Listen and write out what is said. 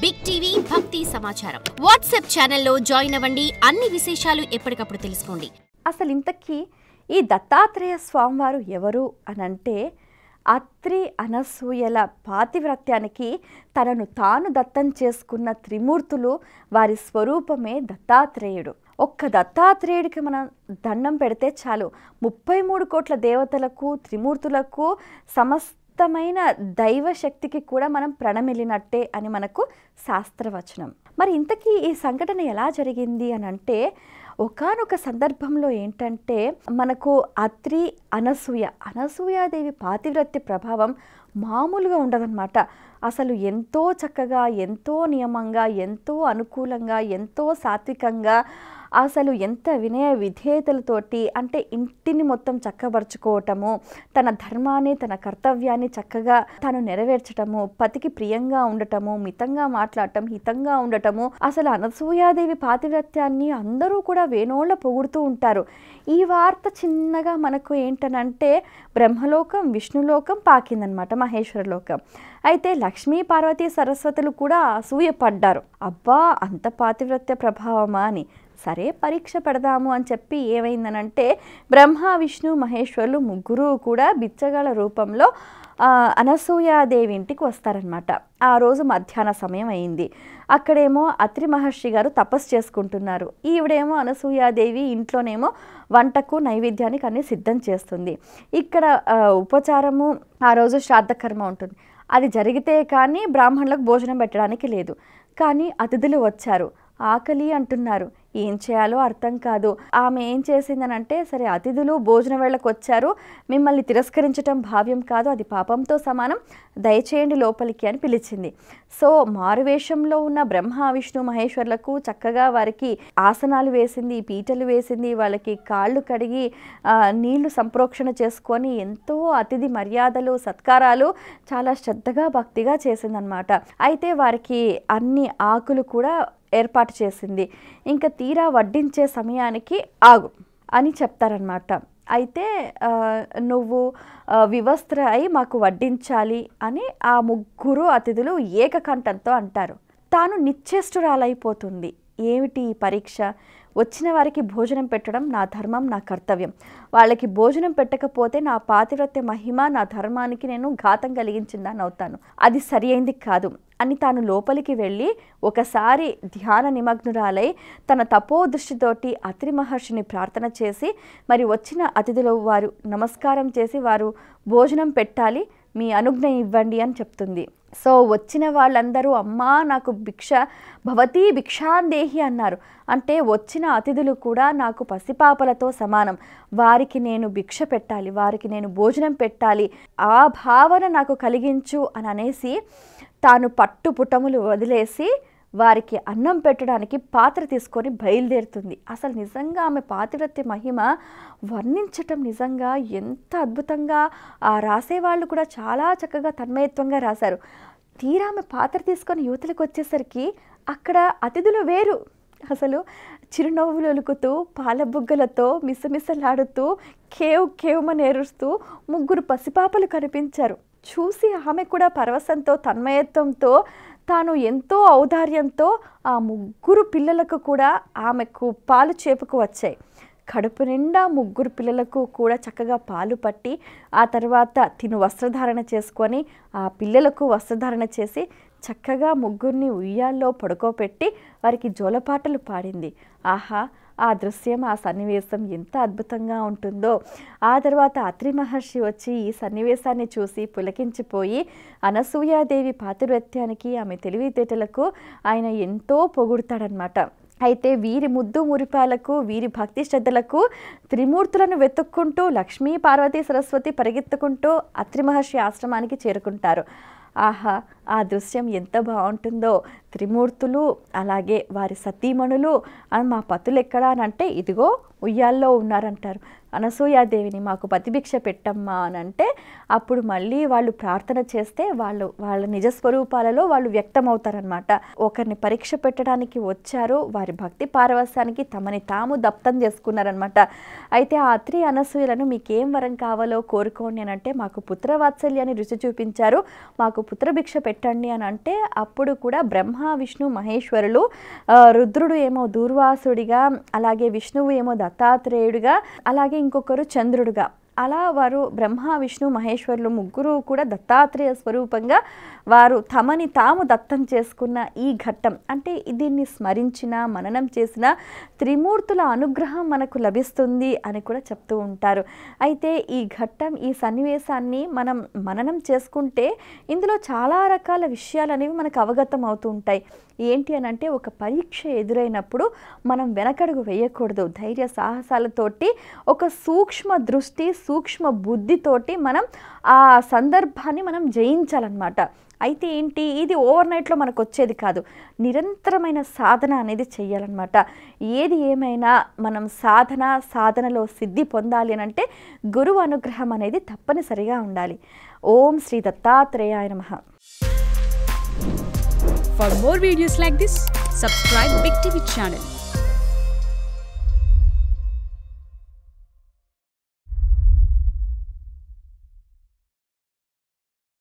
Big TV భక్తి సమాచారం WhatsApp ఛానల్లో జాయిన్ అవ్వండి. అన్ని విశేషాలు ఎప్పటికప్పుడు తెలుసుకోండి. అసలు ఇంతకీ ఈ దత్తాత్రేయ స్వామివారు ఎవరు అనంటే అత్రి అనసూయల పాతివ్రత్యానికి తనను తాను దత్తం చేసుకున్న త్రిమూర్తులు వారి స్వరూపమే దత్తాత్రేయుడు. ఒక్క దత్తాత్రేయుడికి మనం దండం పెడితే చాలు 33 కోట్ల దేవతలకు త్రిమూర్తులకు సమస్తమైన దైవశక్తికి కూడా మనం ప్రణమిల్లినట్టే అని మనకు శాస్త్రవచనం. మరి ఇంతకీ ఈ సంఘటన ఎలా జరిగింది అని అంటే ఒకానొక సందర్భంలో ఏంటంటే మనకు అత్రి అనసూయాదేవి పాతివ్రత్య ప్రభావం మామూలుగా ఉండదన్నమాట. అసలు ఎంతో చక్కగా, ఎంతో నియమంగా, ఎంతో అనుకూలంగా, ఎంతో సాత్వికంగా, అసలు ఎంత వినయ విధేయతలతోటి అంటే ఇంటిని మొత్తం చక్కబరుచుకోవటము, తన ధర్మాన్ని తన కర్తవ్యాన్ని చక్కగా తను నెరవేర్చటము, పతికి ప్రియంగా ఉండటము, మితంగా మాట్లాడటం, హితంగా ఉండటము. అసలు అనసూయాదేవి పాతివ్రత్యాన్ని అందరూ కూడా వేణోళ్ళ పొగుడుతూ ఉంటారు. ఈ వార్త చిన్నగా మనకు ఏంటనంటే బ్రహ్మలోకం, విష్ణులోకం పాకిందనమాట, మహేశ్వరలోకం. అయితే లక్ష్మీ పార్వతీ సరస్వతులు కూడా అసూయపడ్డారు. అబ్బా అంత పాతివ్రత్య ప్రభావమా అని. సరే పరీక్ష పెడదాము అని చెప్పి ఏమైందనంటే బ్రహ్మ విష్ణు మహేశ్వరులు ముగ్గురు కూడా బిచ్చగాళ్ళ రూపంలో అనసూయాదేవి ఇంటికి వస్తారనమాట. ఆ రోజు మధ్యాహ్న సమయం అయింది. అక్కడేమో అత్రి మహర్షి గారు తపస్సు చేసుకుంటున్నారు. ఈవిడేమో అనసూయాదేవి ఇంట్లోనేమో వంటకు నైవేద్యానికి అన్ని సిద్ధం చేస్తుంది. ఇక్కడ ఉపచారము ఆ రోజు శ్రాద్ధకర్మ ఉంటుంది. అది జరిగితే కానీ బ్రాహ్మణులకు భోజనం పెట్టడానికి లేదు. కానీ అతిథులు వచ్చారు, ఆకలి అంటున్నారు, ఏం చేయాలో అర్థం కాదు. ఆమె ఏం చేసిందనంటే సరే అతిథులు భోజన వేళకు వచ్చారు, మిమ్మల్ని తిరస్కరించటం భావ్యం కాదు, అది పాపంతో సమానం, దయచేయండి లోపలికి అని పిలిచింది. సో మారువేషంలో ఉన్న బ్రహ్మ విష్ణు మహేశ్వర్లకు చక్కగా వారికి ఆసనాలు వేసింది, పీటలు వేసింది, వాళ్ళకి కాళ్ళు కడిగి నీళ్లు సంప్రోక్షణ చేసుకొని ఎంతో అతిథి మర్యాదలు సత్కారాలు చాలా శ్రద్ధగా భక్తిగా చేసిందనమాట. అయితే వారికి అన్ని ఆకులు కూడా ఏర్పాటు చేసింది. ఇంకా తీరా వడ్డించే సమయానికి ఆగు అని చెప్తారనమాట. అయితే నువ్వు వివస్త్ర అయి మాకు వడ్డించాలి అని ఆ ముగ్గురు అతిథులు ఏకకంఠంతో అంటారు. తాను నిశ్చేష్టురాలైపోతుంది. ఏమిటి ఈ పరీక్ష? వచ్చిన వారికి భోజనం పెట్టడం నా ధర్మం, నా కర్తవ్యం. వాళ్ళకి భోజనం పెట్టకపోతే నా పాతివ్రత్య మహిమ, నా ధర్మానికి నేను ఘాతం కలిగించిందని అవుతాను. అది సరి అయింది కాదు అని తాను లోపలికి వెళ్ళి ఒకసారి ధ్యాన నిమగ్నురాలై తన తపోదృష్టితోటి అత్రి మహర్షిని ప్రార్థన చేసి మరి వచ్చిన అతిథులు వారు నమస్కారం చేసి వారు భోజనం పెట్టాలి, మీ అనుజ్ఞ ఇవ్వండి అని చెప్తుంది. సో వచ్చిన వాళ్ళందరూ అమ్మా నాకు భిక్ష భవతీ భిక్షాందేహి అన్నారు. అంటే వచ్చిన అతిథులు కూడా నాకు పసిపాపలతో సమానం, వారికి నేను భిక్ష పెట్టాలి, వారికి నేను భోజనం పెట్టాలి, ఆ భావన నాకు కలిగించు అని అనేసి తాను పట్టుపుటములు వదిలేసి వారికి అన్నం పెట్టడానికి పాత్ర తీసుకొని బయలుదేరుతుంది. అసలు నిజంగా ఆమె పాతివ్రత్య మహిమ వర్ణించటం నిజంగా ఎంత అద్భుతంగా రాసేవాళ్ళు కూడా చాలా చక్కగా తన్మయత్వంగా రాశారు. తీరా ఆమె పాత్ర తీసుకొని యువతలకు వచ్చేసరికి అక్కడ అతిథులు వేరు. అసలు చిరునవ్వులు ఒలుకుతూ పాలబుగ్గలతో మిసమిసలాడుతూ కేవ్మని ఏరుస్తూ ముగ్గురు పసిపాపలు కనిపించారు. చూసి ఆమె కూడా పరవశంతో తన్మయత్వంతో తాను ఎంతో ఔదార్యంతో ఆ ముగ్గురు పిల్లలకు కూడా ఆమెకు పాలు చేపుకు వచ్చాయి. కడుపు నిండా ముగ్గురు పిల్లలకు కూడా చక్కగా పాలు పట్టి ఆ తర్వాత తిను వస్త్రధారణ చేసుకొని ఆ పిల్లలకు వస్త్రధారణ చేసి చక్కగా ముగ్గురిని ఉయ్యాల్లో పడుకోబెట్టి వారికి జోలపాటలు పాడింది. ఆహా ఆ దృశ్యం, ఆ సన్నివేశం ఎంత అద్భుతంగా ఉంటుందో. ఆ తర్వాత అత్రి మహర్షి వచ్చి ఈ సన్నివేశాన్ని చూసి పులకించిపోయి అనసూయాదేవి పాతివ్రత్యానికి ఆమె తెలివితేటలకు ఆయన ఎంతో పొగుడుతాడనమాట. అయితే వీరి ముద్దు మురిపాలకు వీరి భక్తి శ్రద్ధలకు త్రిమూర్తులను వెతుక్కుంటూ లక్ష్మీ పార్వతీ సరస్వతి పరిగెత్తుకుంటూ అత్రి మహర్షి ఆశ్రమానికి చేరుకుంటారు. ఆహా ఆ దృశ్యం ఎంత బాగుంటుందో. త్రిమూర్తులు అలాగే వారి సతీమణులు మా పతులు ఎక్కడా అని అంటే ఇదిగో ఉయ్యాల్లో ఉన్నారంటారు. అనసూయాదేవిని మాకు పతిభిక్ష పెట్టమ్మా అని అంటే అప్పుడు మళ్ళీ వాళ్ళు ప్రార్థన చేస్తే వాళ్ళ నిజస్వరూపాలలో వాళ్ళు వ్యక్తమవుతారనమాట. ఒకరిని పరీక్ష పెట్టడానికి వచ్చారు, వారి భక్తి పారవస్యానికి తమని తాము దప్తం చేసుకున్నారనమాట. అయితే ఆ అత్రి అనసూయలను మీకేం వరం కావాలో కోరుకోండి అని అంటే మాకు పుత్రవాత్సల్యాన్ని రుచి చూపించారు, మాకు పుత్రభిక్ష పెట్టండి అని అంటే అప్పుడు కూడా బ్రహ్మ విష్ణు మహేశ్వరులు, రుద్రుడు ఏమో దూర్వాసుడిగా, అలాగే విష్ణువు ఏమో దత్తాత్రేయుడిగా, అలాగే ఇంకొకరు చంద్రుడుగా, అలా వారు బ్రహ్మ విష్ణు మహేశ్వరులు ముగ్గురు కూడా దత్తాత్రేయ స్వరూపంగా వారు తమని తాము దత్తం చేసుకున్న ఈ ఘట్టం అంటే దీన్ని స్మరించిన మననం చేసిన త్రిమూర్తుల అనుగ్రహం మనకు లభిస్తుంది అని కూడా చెప్తూ ఉంటారు. అయితే ఈ ఘట్టం, ఈ సన్నివేశాన్ని మనం మననం చేసుకుంటే ఇందులో చాలా రకాల విషయాలు అనేవి మనకు అవగతం అవుతూ ఉంటాయి. ఏంటి అని అంటే ఒక పరీక్ష ఎదురైనప్పుడు మనం వెనకడుగు వేయకూడదు. ధైర్య సాహసాలతోటి ఒక సూక్ష్మ దృష్టి, సూక్ష్మ బుద్ధితోటి మనం ఆ సందర్భాన్ని మనం జయించాలన్నమాట. అయితే ఏంటి, ఇది ఓవర్ నైట్లో మనకు వచ్చేది కాదు, నిరంతరమైన సాధన అనేది చెయ్యాలన్నమాట. ఏది ఏమైనా మనం సాధనలో సిద్ధి పొందాలి అని అంటే గురువు అనుగ్రహం అనేది తప్పనిసరిగా ఉండాలి. ఓం శ్రీ దత్తాత్రేయాయ నమః. For more videos like this, subscribe Big TV channel.